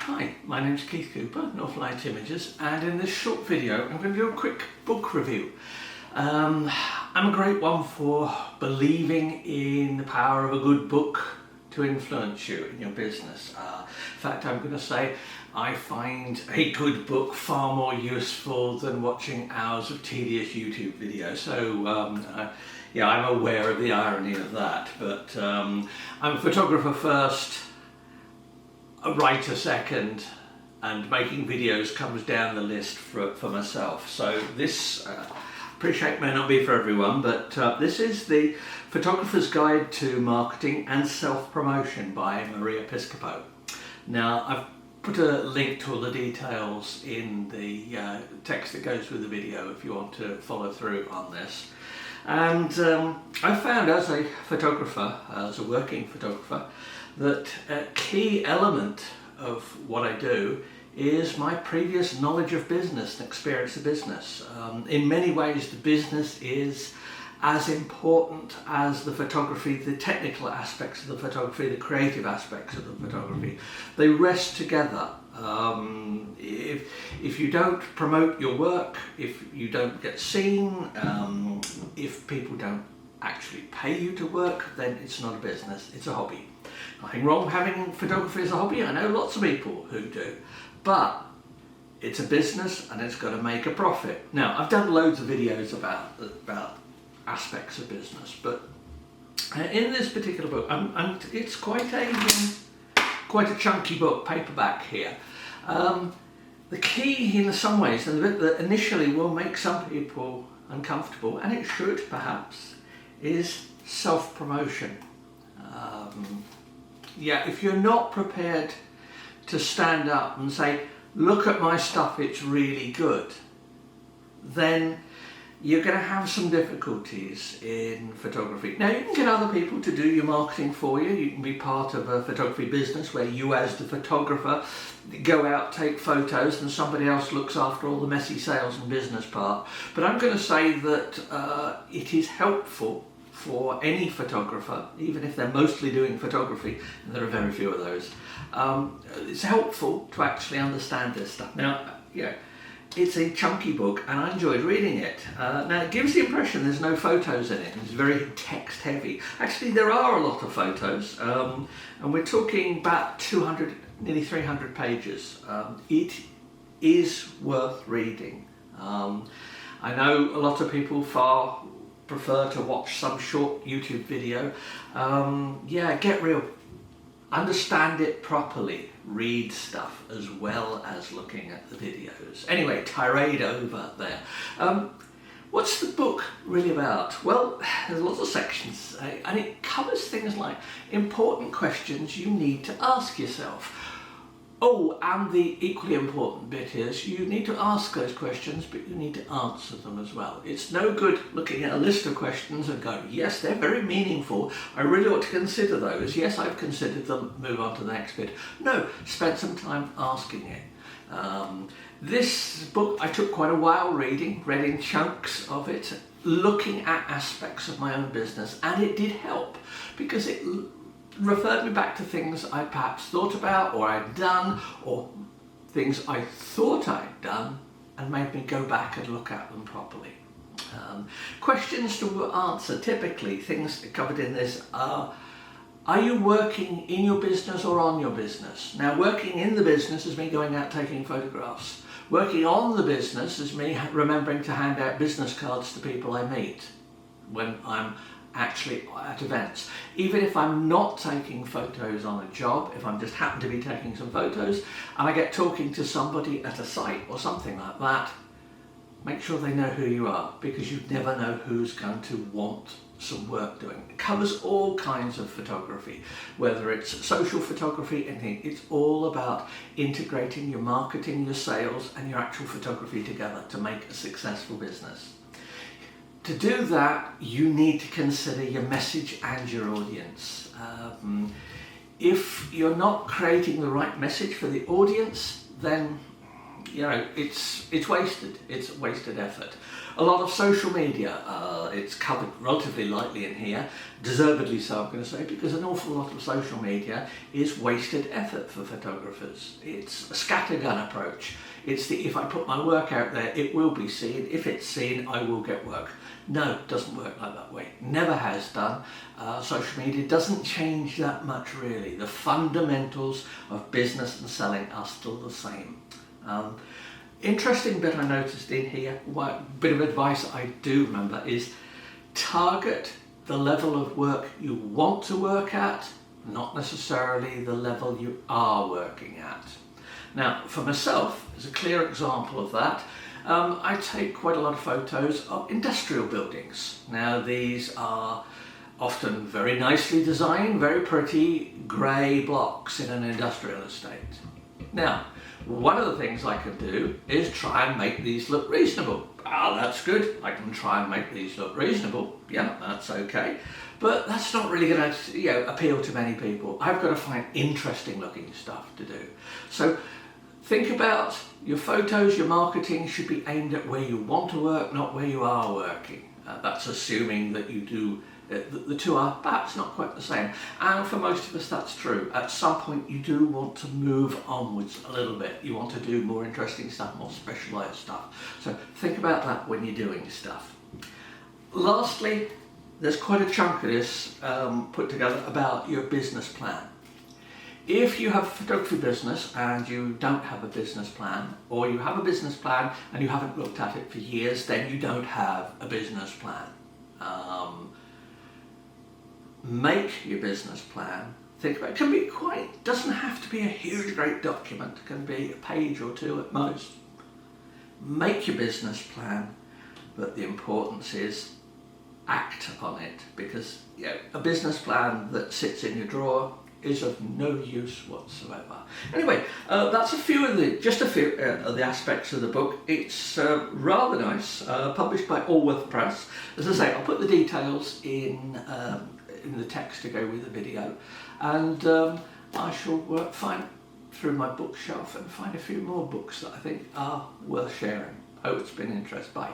Hi, my name's Keith Cooper, Northlight Images, and in this short video I'm going to do a quick book review. I'm a great one for believing in the power of a good book to influence you in your business. In fact, I'm going to say I find a good book far more useful than watching hours of tedious YouTube videos. So yeah, I'm aware of the irony of that, but I'm a photographer first, a writer second, and making videos comes down the list for myself. So this, appreciate may not be for everyone, but this is the Photographer's Guide to Marketing and Self-Promotion by Maria Piscopo. Now, I've put a link to all the details in the text that goes with the video if you want to follow through on this. And I found as a photographer, as a working photographer, that a key element of what I do is my previous knowledge of business and experience of business. In many ways, the business is as important as the photography, the technical aspects of the photography, the creative aspects of the photography. They rest together. If you don't promote your work, if you don't get seen, if people don't actually pay you to work, then it's not a business, it's a hobby. Nothing wrong with having photography as a hobby, I know lots of people who do, but it's a business and it's got to make a profit. Now, I've done loads of videos about aspects of business, but in this particular book, it's quite a chunky book, paperback here. The key in some ways, and the bit that initially will make some people uncomfortable, and it should perhaps, is self-promotion. Yeah, if you're not prepared to stand up and say, look at my stuff, it's really good, then you're going to have some difficulties in photography. Now, you can get other people to do your marketing for you. You can be part of a photography business where you, as the photographer, go out, take photos, and somebody else looks after all the messy sales and business part. But I'm going to say that it is helpful for any photographer, even if they're mostly doing photography, and there are very few of those. It's helpful to actually understand this stuff. Now, yeah, it's a chunky book and I enjoyed reading it. Now, it gives the impression there's no photos in it, and it's very text heavy. Actually, there are a lot of photos, and we're talking about 200, nearly 300 pages. It is worth reading. I know a lot of people prefer to watch some short YouTube video. Yeah, get real. Understand it properly. Read stuff as well as looking at the videos. Anyway, tirade over there. What's the book really about? Well, there's lots of sections, and it covers things like important questions you need to ask yourself. Oh, and the equally important bit is you need to ask those questions, but you need to answer them as well. It's no good looking at a list of questions and going, yes, they're very meaningful, I really ought to consider those. Yes, I've considered them, move on to the next bit. No, spend some time asking it. This book I took quite a while reading, read in chunks of it, looking at aspects of my own business, and it did help because it referred me back to things I perhaps thought about or I'd done, or things I thought I'd done, and made me go back and look at them properly. Questions to answer, typically things covered in this are you working in your business or on your business? Now, working in the business is me going out taking photographs. Working on the business is me remembering to hand out business cards to people I meet when I'm actually at events. Even if I'm not taking photos on a job, if I'm just happen to be taking some photos and I get talking to somebody at a site or something like that, make sure they know who you are, because you never know who's going to want some work doing. It covers all kinds of photography, whether it's social photography, anything. It's all about integrating your marketing, your sales, and your actual photography together to make a successful business. To do that, you need to consider your message and your audience. If you're not creating the right message for the audience, then you know it's wasted. It's wasted effort. A lot of social media, it's covered relatively lightly in here, deservedly so I'm going to say, because an awful lot of social media is wasted effort for photographers. It's a scattergun approach. It's the if I put my work out there, it will be seen. If it's seen, I will get work. No, it doesn't work like that way. Never has done. Social media doesn't change that much really. The fundamentals of business and selling are still the same. Interesting bit I noticed in here, one bit of advice I do remember is target the level of work you want to work at, not necessarily the level you are working at. Now, for myself, as a clear example of that, I take quite a lot of photos of industrial buildings. Now, these are often very nicely designed, very pretty grey blocks in an industrial estate. Now, one of the things I can do is try and make these look reasonable. That's good. I can try and make these look reasonable. Yeah, that's okay. But that's not really going to, appeal to many people. I've got to find interesting looking stuff to do. So think about your photos, your marketing should be aimed at where you want to work, not where you are working. That's assuming that you do. The two are perhaps not quite the same, and for most of us that's true. At some point you do want to move onwards a little bit. You want to do more interesting stuff, more specialised stuff. So think about that when you're doing stuff. Lastly, there's quite a chunk of this put together about your business plan. If you have a photography business and you don't have a business plan, or you have a business plan and you haven't looked at it for years, then you don't have a business plan. Make your business plan. Think about it. It can be doesn't have to be a huge, great document. It can be a page or two at most. Make your business plan, but the importance is act on it, because a business plan that sits in your drawer is of no use whatsoever. Anyway, that's just a few of the aspects of the book. It's rather nice, published by Allworth Press. As I say, I'll put the details in the text to go with the video, and I shall find through my bookshelf and find a few more books that I think are worth sharing. Hope it's been interesting. Bye.